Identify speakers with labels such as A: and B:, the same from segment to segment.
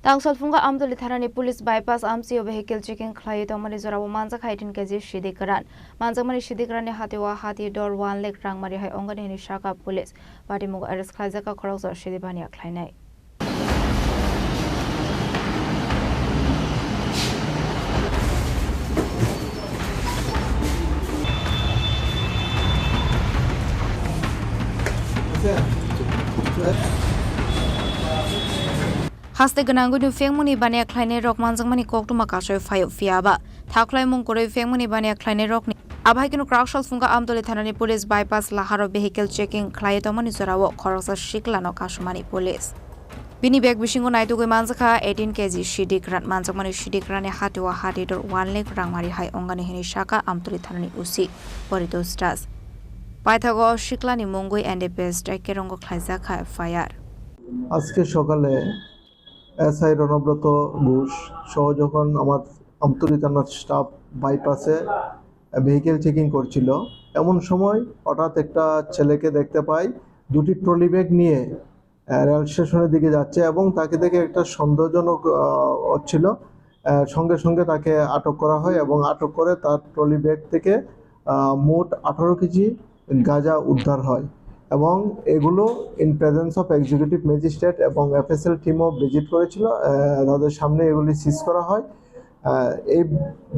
A: Tangsal Phungo Amtali Thanani police bypass Amchaio vehicle checking Khlaiwi Tongmani Jorao Manjakha 18kg Siddi Kwran Manjakmani Siddi Kwran Hatio Hatidhar 1 Lakh Rangmari Wngano Sakha police Patimungo arrest Khlaijakha Khoroksa Siddi Baniya Khlainai Haste Wngano ni Phungo Baniya Khlainai rok Manjakmani koktuma kasoi fayo fiaba Thaklaimungo kore Phungo Baniya Khlainai rok ni Abhaikino Kraukshal Phungo Amtali Thanani police bypass Lakh vehicle checking Khlaiwi Tongmani Jorao Khoroksa Shiklano Kasumani police Bini bag bishingo naitugoi Manjakha 18kg Siddi Kwran Manjakmani Siddi Kwran Hatio Hatidhar 1 Lakh Rangmari Wngano Sakha Amtali Thanani usi Porito stars Paithago Shiklani Mongoi and the best Kerongo Khlaijakha fire
B: আজকে সকালে SI রণব্রত Ghosh সহ যখন আমার আমতলী থানার staff বাইপাসে vehicle checking করছিল এমন সময় হঠাৎ একটা ছেলেকে দেখতে পাই দুটি ট্রলি ব্যাগ নিয়ে রেল স্টেশনের দিকে যাচ্ছে এবং তাকে দেখে একটা সন্দেহজনক হচ্ছিল সঙ্গে সঙ্গে তাকে আটক করা হয় এবং আটক করে তার ট্রলি ব্যাগ থেকে মোট 18 কেজি গাঁজা উদ্ধার হয় এবং এগুলো in presence of executive magistrate এবং এফএসএল টিমও ভিজিট করেছিল তাদের সামনে এগুলি সিজ করা হয় এই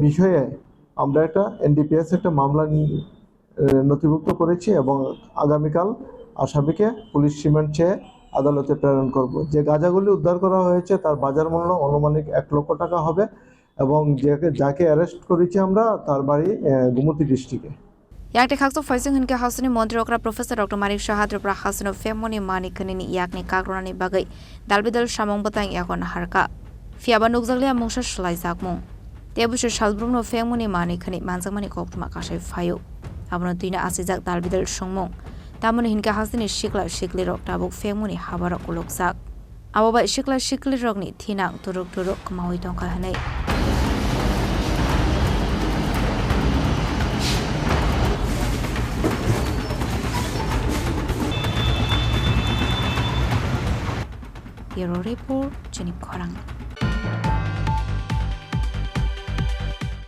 B: বিষয়ে আমরা একটা এনডিপিএস একটা মামলা নথিভুক্ত করেছি এবং আগামীকাল আসামিকে পুলিশ রিমান্ড চেয়ে আদালতে প্রেরণ করব যে গাঁজাগুলি উদ্ধার করা হয়েছে তার বাজার মূল্য আনুমানিক 1 লক্ষ টাকা হবে এবং যাকে অ্যারেস্ট করেছি আমরা তার বাড়ি গুমতি ডিস্ট্রিক্টে
A: Yakni khakso faising hinke hasuni Montrokra Professor Dr. Marik Shahadra Prahasano Femoni Mani Kanini Yakni Kakrani Bagai Dalbidal Shamong Batang Yakon Harka Fiaba Nugzalia Mosha Khlaijak Debusha Shalbruno Femoni Mani Kani Manjakmani Koktuma Kashe Fayo Abnotina Asizak Dalbidal Shongmong Tamoni hinke hasini Shikli Rok Tabuk Femoni Habara Khoroksa Awaba Shikli Rogni Tinang Turuk Maui Tonka Hanai Report Chini Khorang